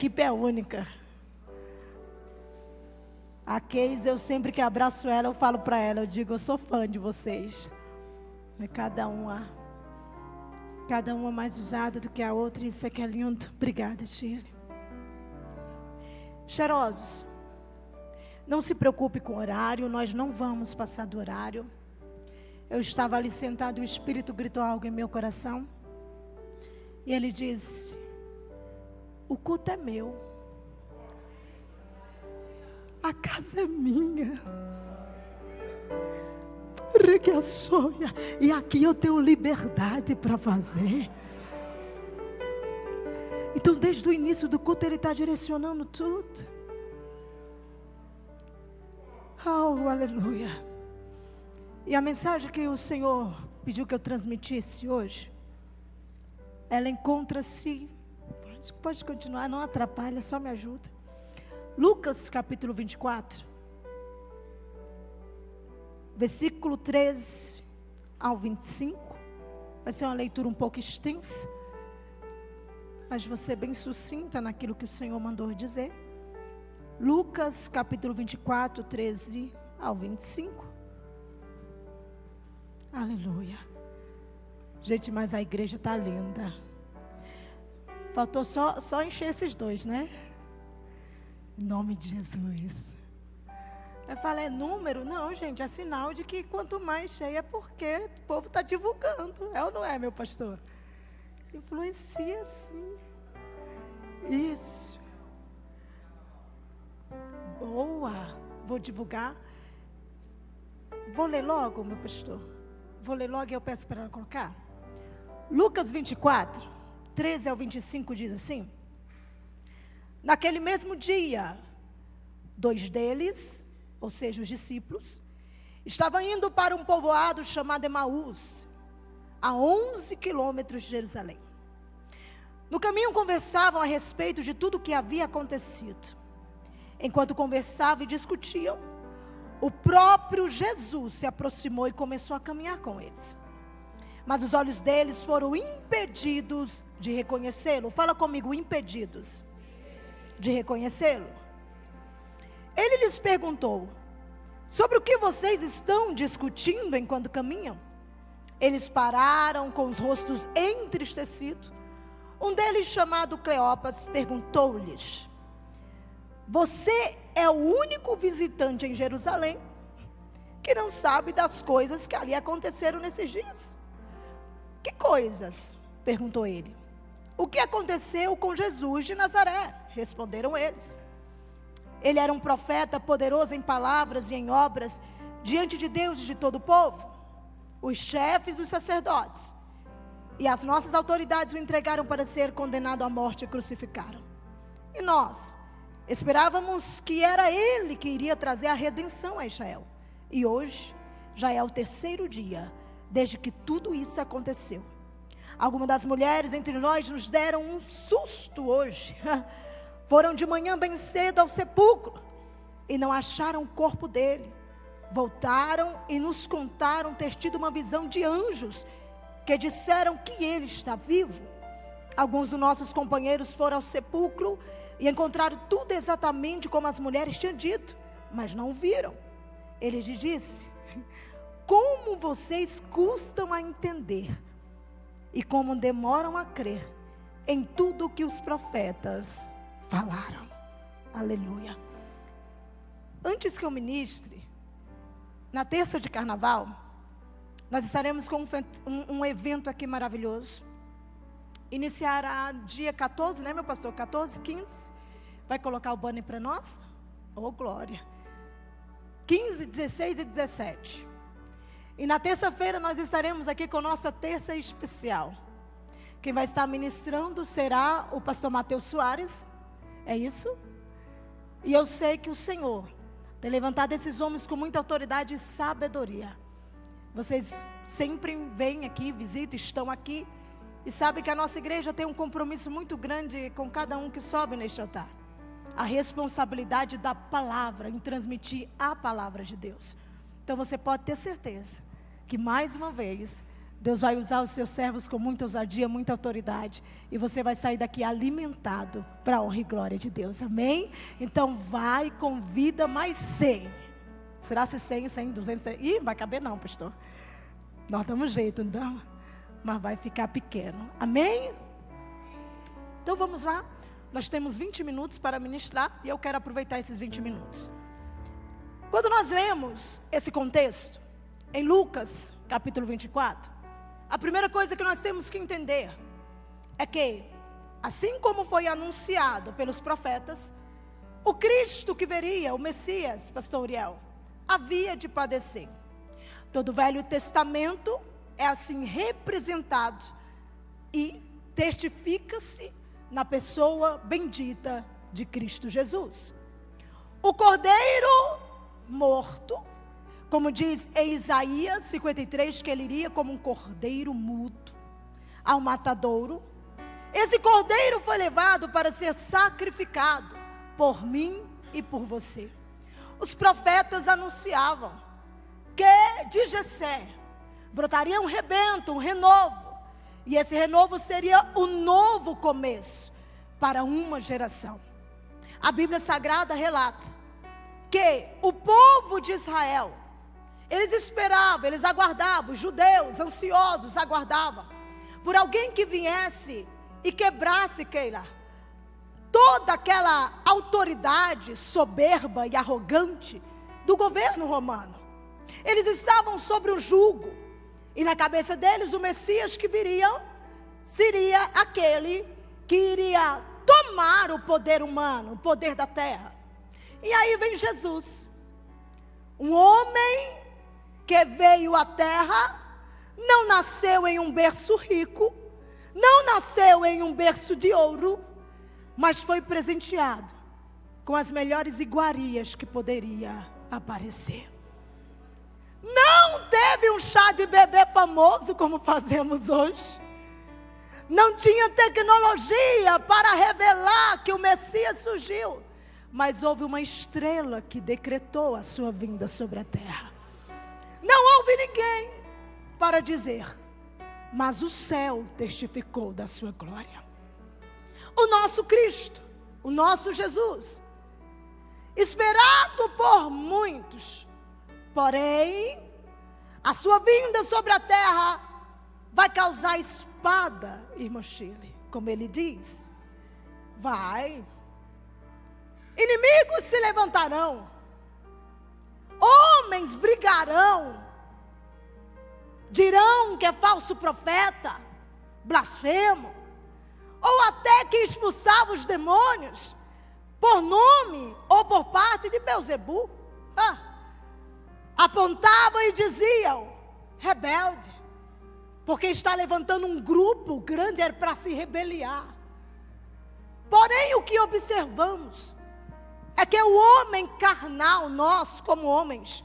equipe é única. A Keis, eu sempre que abraço ela, eu falo para ela, eu digo, eu sou fã de vocês. Cada uma mais usada do que a outra, isso é que é lindo. Obrigada, Shirley. Cheirosos, não se preocupe com o horário, nós não vamos passar do horário. Eu estava ali sentado e o Espírito gritou algo em meu coração. E ele disse, o culto é meu. A casa é minha. E aqui eu tenho liberdade para fazer. Então desde o início do culto ele está direcionando tudo. Oh, aleluia. E a mensagem que o Senhor pediu que eu transmitisse hoje, ela encontra-se, pode continuar, não atrapalha, só me ajuda. Lucas capítulo 24, versículo 13 ao 25, vai ser uma leitura um pouco extensa, mas vou ser bem sucinta naquilo que o Senhor mandou dizer. Lucas capítulo 24, 13 ao 25. Aleluia. Gente, mas a igreja está linda. Faltou só encher esses dois, né? Em nome de Jesus. Eu falei, é número? Não, gente, é sinal de que quanto mais cheia é porque o povo está divulgando. É ou não é, meu pastor? Influencia sim. Isso. Boa. Vou divulgar. Vou ler logo, meu pastor. Vou ler logo e eu peço para ela colocar. Lucas 24, 13 ao 25 diz assim. Naquele mesmo dia, 2 deles, ou seja, os discípulos, estavam indo para um povoado chamado Emaús, a 11 quilômetros de Jerusalém. No caminho conversavam a respeito de tudo o que havia acontecido. Enquanto conversavam e discutiam, o próprio Jesus se aproximou e começou a caminhar com eles. Mas os olhos deles foram impedidos de reconhecê-lo. Fala comigo, impedidos de reconhecê-lo. Ele lhes perguntou, sobre o que vocês estão discutindo enquanto caminham? Eles pararam com os rostos entristecidos. Um deles, chamado Cleopas, perguntou-lhes, você é o único visitante em Jerusalém que não sabe das coisas que ali aconteceram nesses dias? Que coisas? Perguntou ele. O que aconteceu com Jesus de Nazaré? Responderam eles. Ele era um profeta poderoso em palavras e em obras diante de Deus e de todo o povo. Os chefes dos sacerdotes e as nossas autoridades o entregaram para ser condenado à morte e crucificaram. E nós esperávamos que era ele que iria trazer a redenção a Israel. E hoje já é o 3º dia desde que tudo isso aconteceu. Algumas das mulheres entre nós nos deram um susto hoje. Foram de manhã bem cedo ao sepulcro e não acharam o corpo dele. Voltaram e nos contaram ter tido uma visão de anjos que disseram que ele está vivo. Alguns dos nossos companheiros foram ao sepulcro e encontraram tudo exatamente como as mulheres tinham dito, mas não viram. Ele lhes disse, como vocês custam a entender e como demoram a crer em tudo o que os profetas falaram. Aleluia. Antes que eu ministre, na terça de carnaval, nós estaremos com um evento aqui maravilhoso. Iniciará dia 14, né, meu pastor? 14, 15. Vai colocar o banner para nós? Oh, glória. 15, 16 e 17. E na terça-feira nós estaremos aqui com nossa terça especial. Quem vai estar ministrando será o pastor Mateus Soares. É isso? E eu sei que o Senhor tem levantado esses homens com muita autoridade e sabedoria. Vocês sempre vêm aqui, visitam, estão aqui. E sabem que a nossa igreja tem um compromisso muito grande com cada um que sobe neste altar. A responsabilidade da palavra, em transmitir a palavra de Deus. Então você pode ter certeza que mais uma vez Deus vai usar os seus servos com muita ousadia, muita autoridade. E você vai sair daqui alimentado para a honra e glória de Deus. Amém? Então vai, convida mais 100. Será se 100, 100, 200, 300? Ih, não vai caber não, pastor. Nós damos jeito, não damos? Mas vai ficar pequeno. Amém? Então vamos lá. Nós temos 20 minutos para ministrar. E eu quero aproveitar esses 20 minutos. Quando nós lemos esse contexto, em Lucas, capítulo 24, a primeira coisa que nós temos que entender é que, assim como foi anunciado pelos profetas, o Cristo que viria, o Messias, pastor Uriel, havia de padecer. Todo o Velho Testamento é assim representado e testifica-se na pessoa bendita de Cristo Jesus. O Cordeiro morto, como diz em Isaías 53, que ele iria como um cordeiro mudo ao matadouro. Esse cordeiro foi levado para ser sacrificado por mim e por você. Os profetas anunciavam que de Jessé brotaria um rebento, um renovo. E esse renovo seria o novo começo para uma geração. A Bíblia Sagrada relata que o povo de Israel, eles esperavam, eles aguardavam, os judeus ansiosos aguardavam por alguém que viesse e quebrasse, Keila, toda aquela autoridade soberba e arrogante do governo romano. Eles estavam sobre o jugo, e na cabeça deles o Messias que viria seria aquele que iria tomar o poder humano, o poder da terra. E aí vem Jesus, um homem que veio à terra, não nasceu em um berço rico, não nasceu em um berço de ouro, mas foi presenteado com as melhores iguarias que poderia aparecer. Não teve um chá de bebê famoso como fazemos hoje. Não tinha tecnologia para revelar que o Messias surgiu. Mas houve uma estrela que decretou a sua vinda sobre a terra. Não houve ninguém para dizer, mas o céu testificou da sua glória. O nosso Cristo, o nosso Jesus, esperado por muitos, porém, a sua vinda sobre a terra vai causar espada, irmão Chile, como ele diz. Vai. Inimigos se levantarão, homens brigarão, dirão que é falso profeta, blasfemo, ou até que expulsava os demônios, por nome ou por parte de Belzebu. Apontavam e diziam, rebelde, porque está levantando um grupo grande para se rebeliar. Porém, o que observamos é que o homem carnal, nós como homens,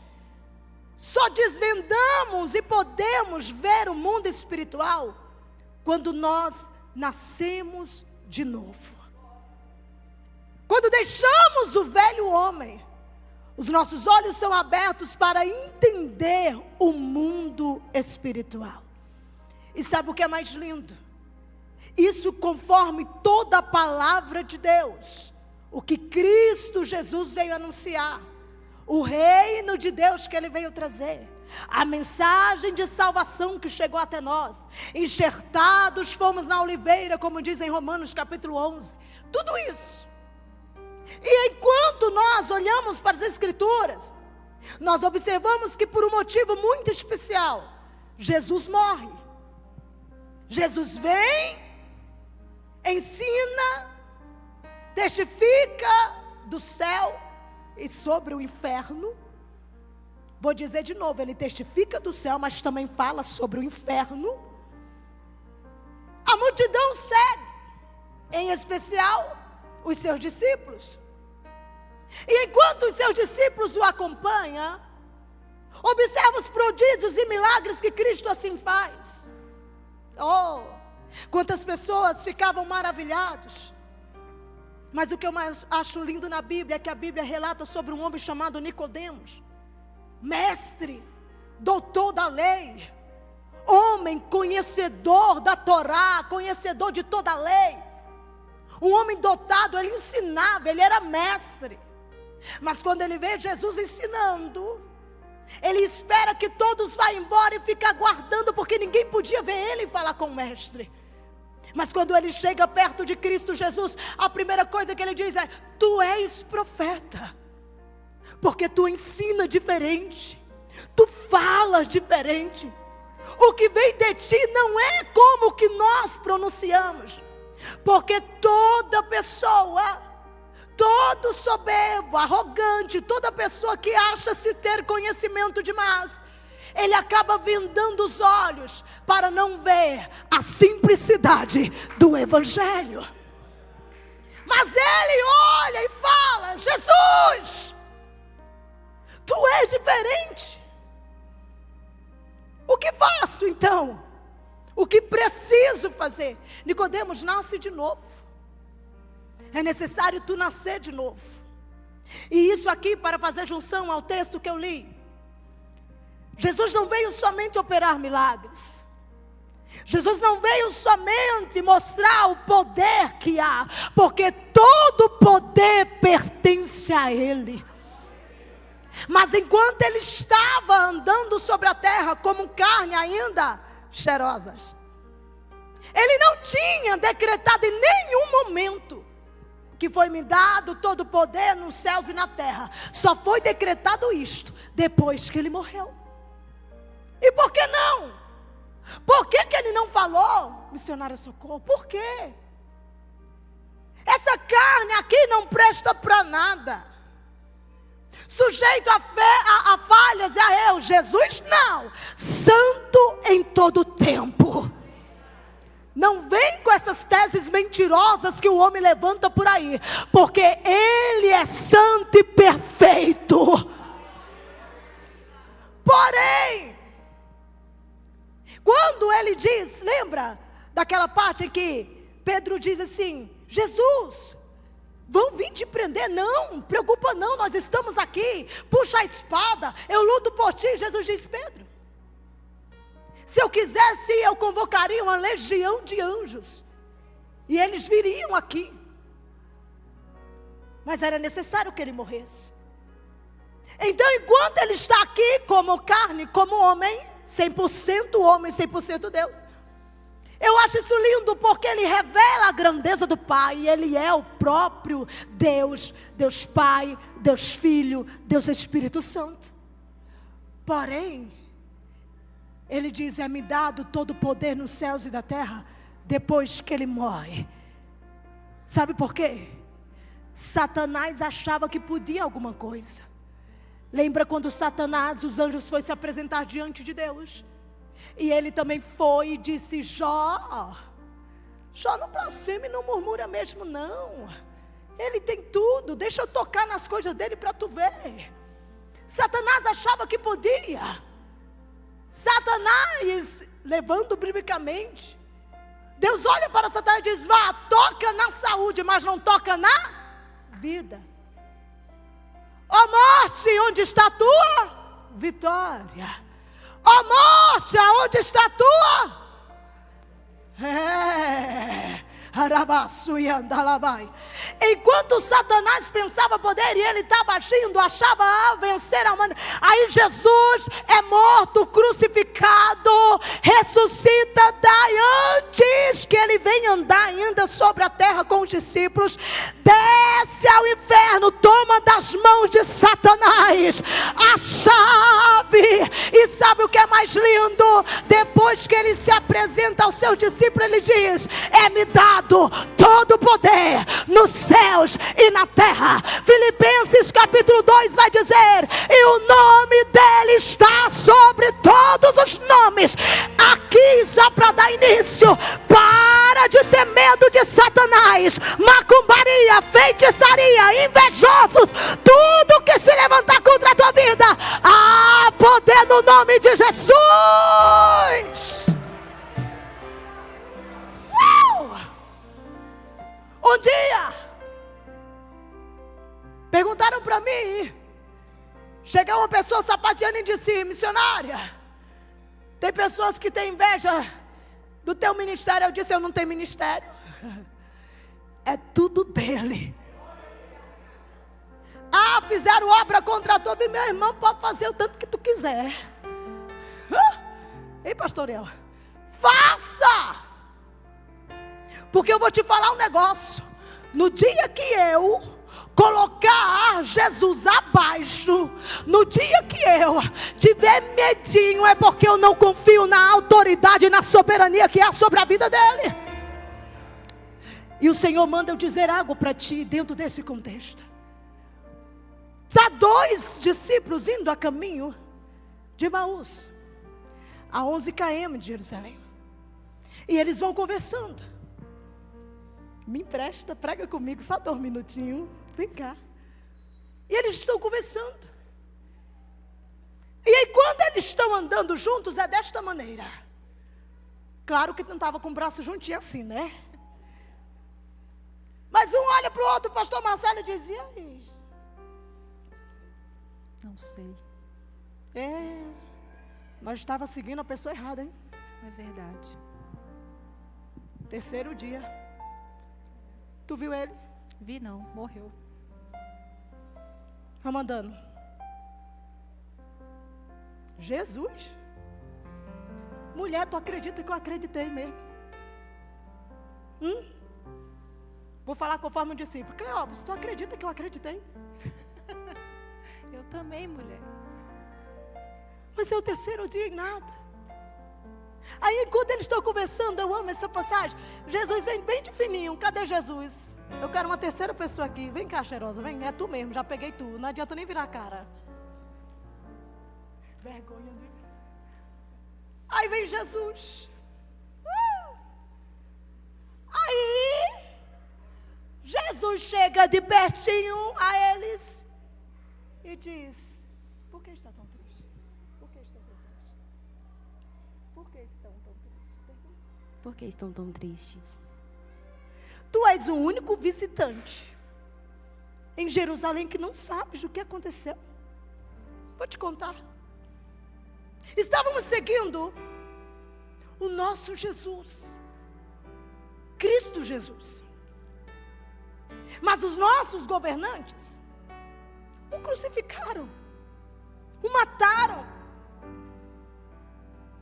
só desvendamos e podemos ver o mundo espiritual quando nós nascemos de novo. Quando deixamos o velho homem, os nossos olhos são abertos para entender o mundo espiritual. E sabe o que é mais lindo? Isso conforme toda a palavra de Deus. O que Cristo Jesus veio anunciar. O reino de Deus que Ele veio trazer. A mensagem de salvação que chegou até nós. Enxertados fomos na oliveira, como diz em Romanos capítulo 11. Tudo isso. E enquanto nós olhamos para as Escrituras, nós observamos que por um motivo muito especial, Jesus morre. Jesus vem, ensina, testifica do céu e sobre o inferno. Vou dizer de novo, ele testifica do céu, mas também fala sobre o inferno. A multidão segue, em especial os seus discípulos. E enquanto os seus discípulos o acompanham, observa os prodígios e milagres que Cristo assim faz. Oh, quantas pessoas ficavam maravilhados. Mas o que eu mais acho lindo na Bíblia é que a Bíblia relata sobre um homem chamado Nicodemos, mestre, doutor da lei, homem conhecedor da Torá, conhecedor de toda a lei. Um homem dotado, ele ensinava, ele era mestre. Mas quando ele vê Jesus ensinando, ele espera que todos vá embora e fica aguardando, porque ninguém podia ver ele falar com o mestre. Mas quando ele chega perto de Cristo Jesus, a primeira coisa que ele diz é: tu és profeta, porque tu ensina diferente, tu falas diferente. O que vem de ti não é como o que nós pronunciamos, porque toda pessoa, todo soberbo, arrogante, toda pessoa que acha-se ter conhecimento demais, ele acaba vendando os olhos para não ver a simplicidade do Evangelho. Mas ele olha e fala: Jesus, tu és diferente. O que faço então? O que preciso fazer? Nicodemos, nasce de novo. É necessário tu nascer de novo. E isso aqui, para fazer junção ao texto que eu li, Jesus não veio somente operar milagres. Jesus não veio somente mostrar o poder que há, porque todo poder pertence a Ele. Mas enquanto Ele estava andando sobre a terra como carne ainda cheirosas, Ele não tinha decretado em nenhum momento que foi-me dado todo o poder nos céus e na terra. Só foi decretado isto depois que Ele morreu. E por que não? Por que Ele não falou, missionária Socorro? Por quê? Essa carne aqui não presta para nada, sujeito a falhas e a erros. Jesus não, santo em todo tempo. Não vem com essas teses mentirosas que o homem levanta por aí, porque Ele é santo e perfeito. Porém, quando Ele diz, lembra daquela parte em que Pedro diz assim: Jesus, vão vir te prender? Não, preocupa não, nós estamos aqui, puxa a espada, eu luto por ti. Jesus diz: Pedro, se eu quisesse, eu convocaria uma legião de anjos, e eles viriam aqui. Mas era necessário que Ele morresse. Então, enquanto Ele está aqui como carne, como homem, 100% homem, 100% Deus, eu acho isso lindo, porque Ele revela a grandeza do Pai. Ele é o próprio Deus, Deus Pai, Deus Filho, Deus Espírito Santo. Porém, Ele diz: é-me dado todo o poder nos céus e na terra, depois que Ele morre. Sabe por quê? Satanás achava que podia alguma coisa. Lembra quando Satanás, os anjos, foi se apresentar diante de Deus? E ele também foi e disse: Jó não blasfeme, não murmura mesmo não. Ele tem tudo, deixa eu tocar nas coisas dele para tu ver. Satanás achava que podia. Satanás, levando biblicamente, Deus olha para Satanás e diz: vá, toca na saúde, mas não toca na vida. Ó morte, onde está a tua vitória? Ó morte, aonde está a tua? Enquanto Satanás pensava poder e ele estava agindo, achava vencer a humanidade, aí Jesus é morto, crucificado, ressuscita, daí antes que ele venha andar ainda sobre a terra com os discípulos, desce ao inferno, toma das mãos de Satanás a chave. E sabe o que é mais lindo? Depois que ele se apresenta aos seus discípulos, ele diz: é-me dado todo o poder nos céus e na terra. Filipenses capítulo 2 vai dizer: e o nome dele está sobre todos os nomes. Aqui, já para dar início, para de ter medo de Satanás, macumbaria, feitiçaria, invejosos, tudo que se levantar contra a tua vida, há poder no nome de Jesus. Um dia perguntaram para mim, chegou uma pessoa sapateando e disse: missionária, Tem pessoas que têm inveja do teu ministério. Eu disse, eu não tenho ministério. É tudo dele. Ah, fizeram obra contra tu. Meu irmão, pode fazer o tanto que tu quiser. Ei, pastorel, faça. Porque eu vou te falar um negócio. No dia que eu colocar Jesus abaixo, no dia que eu tiver medinho, é porque eu não confio na autoridade e na soberania que há sobre a vida dele. E o Senhor manda eu dizer algo para ti dentro desse contexto. Está 2 discípulos indo a caminho de Emaús, a 11 km de Jerusalém. E eles vão conversando. Me empresta, prega comigo, só 2 minutinhos. Vem cá. E eles estão conversando. E aí quando eles estão andando juntos, é desta maneira. Claro que não estava com o braço juntinho assim, né? Mas um olha para o outro, o pastor Marcelo dizia, aí, Não sei. Nós estávamos seguindo a pessoa errada, hein? É verdade. 3º dia. Tu viu ele? Vi não, morreu. Vamos andando. Jesus. Mulher, tu acredita que eu acreditei mesmo? Vou falar conforme um discípulo. Cleópatra, tu acredita que eu acreditei? Eu também, mulher. Mas é o 3º dia e nada. Aí enquanto eles estão conversando, eu amo essa passagem. Jesus vem bem de fininho. Cadê Jesus? Eu quero uma 3ª pessoa aqui. Vem cá, cheirosa, vem. É tu mesmo, já peguei tu. Não adianta nem virar a cara. Vergonha, né? Aí vem Jesus. Aí Jesus chega de pertinho a eles e diz: por que está tão triste? Por que estão tão tristes? Por que estão tão tristes? Pergunta. Por que estão tão tristes? Tu és o único visitante em Jerusalém que não sabes o que aconteceu. Vou te contar. Estávamos seguindo o nosso Jesus, Cristo Jesus. Mas os nossos governantes o crucificaram, o mataram.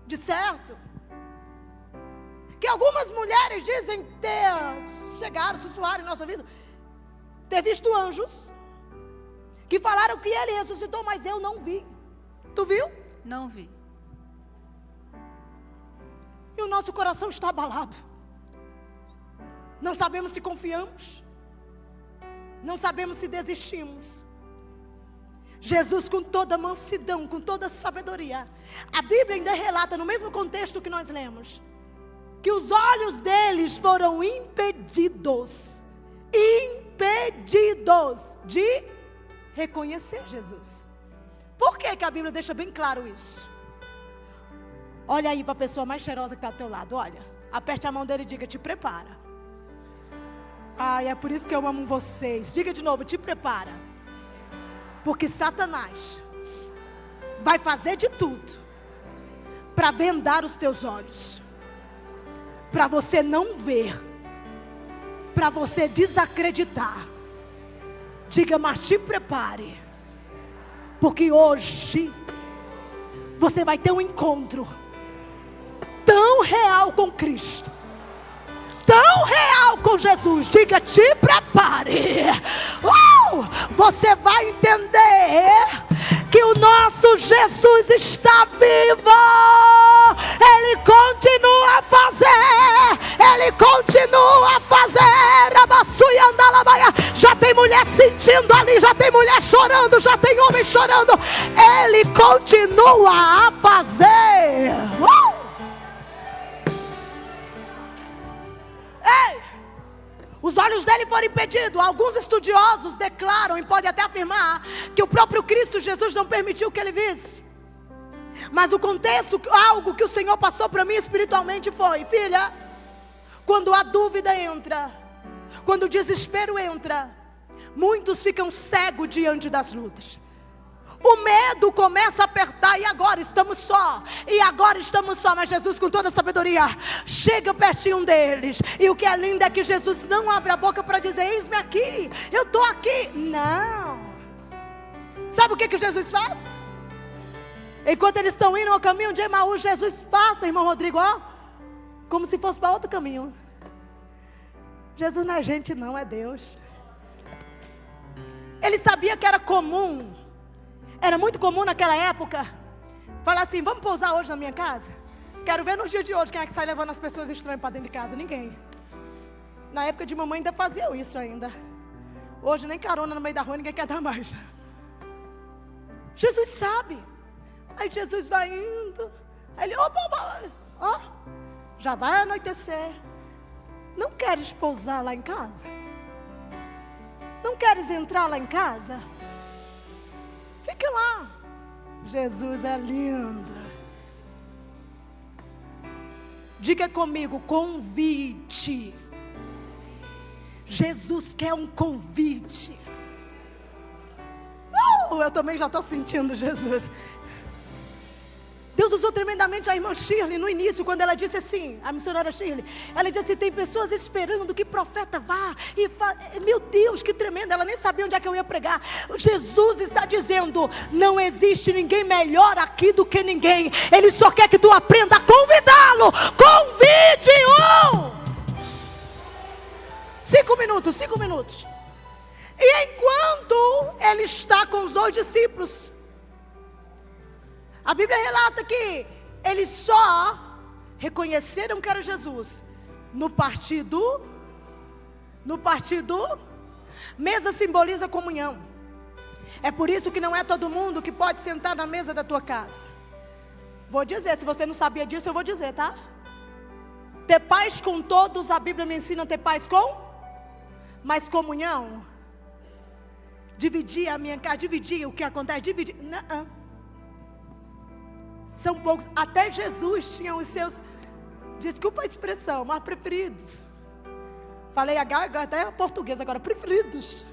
De certo que algumas mulheres dizem ter chegado, sussurraram em nossa vida, ter visto anjos que falaram que ele ressuscitou, mas eu não vi. Tu viu? Não vi. E o nosso coração está abalado. Não sabemos se confiamos, não sabemos se desistimos. Jesus, com toda mansidão, com toda sabedoria, a Bíblia ainda relata, no mesmo contexto que nós lemos, que os olhos deles foram impedidos de reconhecer Jesus. Por que que a Bíblia deixa bem claro isso? Olha aí para a pessoa mais cheirosa que está ao teu lado, olha, aperte a mão dele e diga: te prepara. Ai, é por isso que eu amo vocês. Diga de novo: te prepara. Porque Satanás vai fazer de tudo para vendar os teus olhos, para você não ver, para você desacreditar. Diga: mas te prepare, porque hoje você vai ter um encontro tão real com Cristo, tão real com Jesus. Diga: te prepare. Você vai entender que o nosso Jesus está vivo. Ele continua a fazer. Ele continua a fazer. Já tem mulher sentindo ali, já tem mulher chorando, já tem homem chorando. Ele continua a fazer. Ei! Os olhos dele foram impedidos. Alguns estudiosos declaram, e pode até afirmar, que o próprio Cristo Jesus não permitiu que ele visse. Mas o contexto, algo que o Senhor passou para mim espiritualmente foi: filha, quando a dúvida entra, quando o desespero entra, muitos ficam cegos diante das lutas. O medo começa a apertar, e agora estamos só, mas Jesus, com toda a sabedoria, chega pertinho deles. E o que é lindo é que Jesus não abre a boca para dizer: eis-me aqui, eu estou aqui. Não. Sabe o que Jesus faz? Enquanto eles estão indo ao caminho de Emaús, Jesus passa, irmão Rodrigo, ó, como se fosse para outro caminho. Jesus não é gente não, é Deus. Ele sabia que era comum, era muito comum naquela época, falar assim: vamos pousar hoje na minha casa? Quero ver nos dias de hoje quem é que sai levando as pessoas estranhas para dentro de casa. Ninguém. Na época de mamãe ainda faziam isso ainda. Hoje nem carona no meio da rua ninguém quer dar mais. Jesus sabe. Aí Jesus vai indo. Aí ele, ó, já vai anoitecer. Não queres pousar lá em casa? Não queres entrar lá em casa? Fique lá. Jesus é lindo. Diga comigo: convite. Jesus quer um convite. Eu também já estou sentindo Jesus. Deus usou tremendamente a irmã Shirley no início, quando ela disse assim, a missionária Shirley, ela disse assim: tem pessoas esperando que profeta vá e meu Deus, que tremendo, ela nem sabia onde é que eu ia pregar. Jesus está dizendo: não existe ninguém melhor aqui do que ninguém. Ele só quer que tu aprenda a convidá-lo. Convide-o. 5 minutos. E enquanto ele está com os 2 discípulos, a Bíblia relata que eles só reconheceram que era Jesus no partido. Mesa simboliza comunhão. É por isso que não é todo mundo que pode sentar na mesa da tua casa. Vou dizer, se você não sabia disso, eu vou dizer, tá? Ter paz com todos, a Bíblia me ensina a ter paz com, mas comunhão, dividir a minha casa, dividir o que acontece, dividir, não. São poucos, até Jesus tinha os seus, desculpa a expressão, mas preferidos. Falei até a portuguesa agora, preferidos.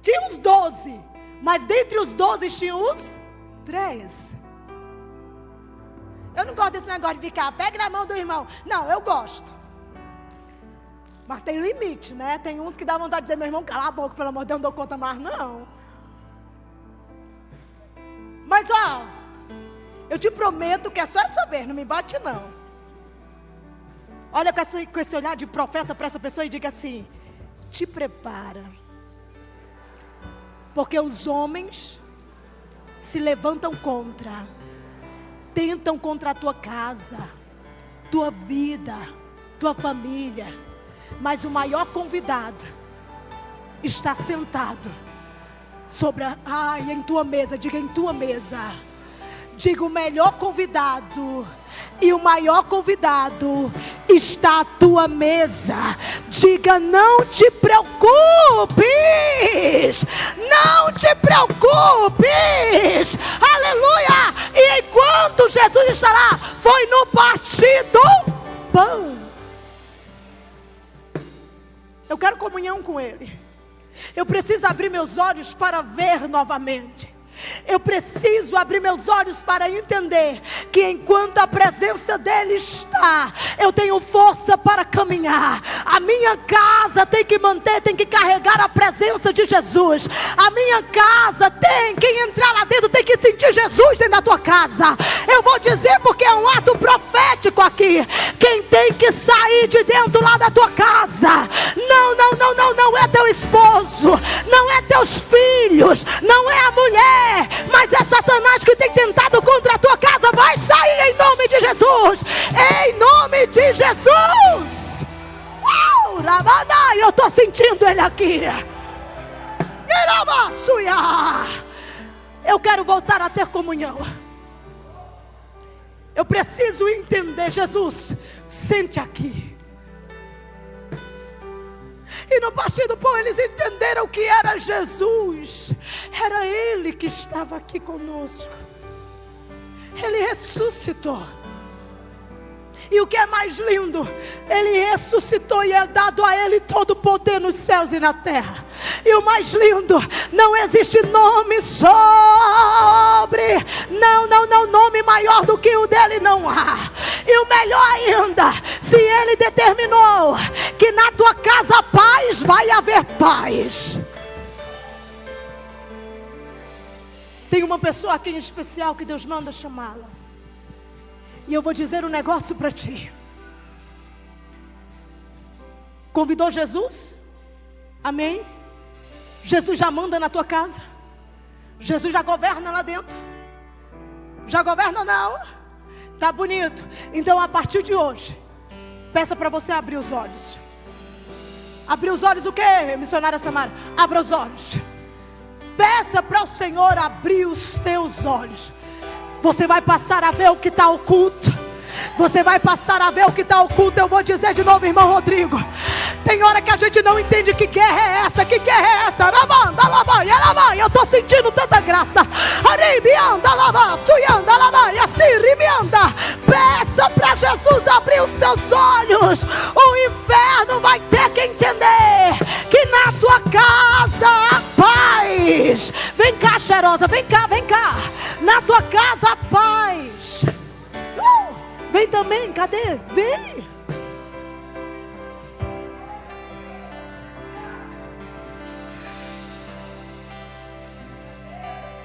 Tinha uns 12, mas dentre os 12 tinha os 3. Eu não gosto desse negócio de ficar, pega na mão do irmão. Não, eu gosto. Mas tem limite, né? Tem uns que dá vontade de dizer: meu irmão, cala a boca, pelo amor de Deus, não dou conta mais, não. Mas ó, eu te prometo que é só essa vez, não me bate não. Olha com esse olhar de profeta para essa pessoa e diga assim: te prepara. Porque os homens se levantam tentam contra a tua casa, tua vida, tua família. Mas o maior convidado está sentado em tua mesa. Diga: em tua mesa. Diga: o melhor convidado e o maior convidado está à tua mesa. Diga: não te preocupes. Não te preocupes. Aleluia. E enquanto Jesus está lá, foi no partir do pão. Eu quero comunhão com Ele. Eu preciso abrir meus olhos para ver novamente. Eu preciso abrir meus olhos para entender que enquanto a presença dEle está, eu tenho força para caminhar. A minha casa tem que carregar a presença de Jesus. A minha casa quem entrar lá dentro tem que sentir Jesus dentro da tua casa. Eu vou dizer porque é um ato profético aqui. Quem tem que sair de dentro lá da tua casa, não é teu esposo, não é teus filhos, não é a mulher, mas é Satanás que tem tentado contra a tua casa. Vai sair em nome de Jesus. Em nome de Jesus. Eu estou sentindo Ele aqui. Eu quero voltar a ter comunhão. Eu preciso entender. Jesus, sente aqui. E no partir do pão eles entenderam que era Jesus. Era Ele que estava aqui conosco. Ele ressuscitou. E o que é mais lindo, Ele ressuscitou e é dado a Ele todo o poder nos céus e na terra. E o mais lindo, não existe nome nome maior do que o dele não há. E o melhor ainda, se ele determinou que na tua casa há paz, vai haver paz. Tem uma pessoa aqui em especial que Deus manda chamá-la. E eu vou dizer um negócio para ti. Convidou Jesus? Amém? Jesus já manda na tua casa? Jesus já governa lá dentro? Já governa não? Tá bonito. Então a partir de hoje, peça para você abrir os olhos. Abrir os olhos o quê, missionária Samara? Abra os olhos. Peça para o Senhor abrir os teus olhos. Você vai passar a ver o que está oculto. Você vai passar a ver o que está oculto. Eu vou dizer de novo, irmão Rodrigo. Tem hora que a gente não entende que guerra é essa. Que guerra é essa? Eu estou sentindo tanta graça. Peça para Jesus abrir os teus olhos. O inferno vai ter que entender que na tua casa há paz. Vem cá, cheirosa, vem cá. Na tua casa há paz. Vem também, cadê? Vem.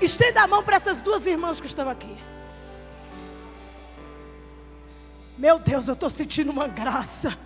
Estenda a mão para essas duas irmãs que estão aqui. Meu Deus, eu estou sentindo uma graça.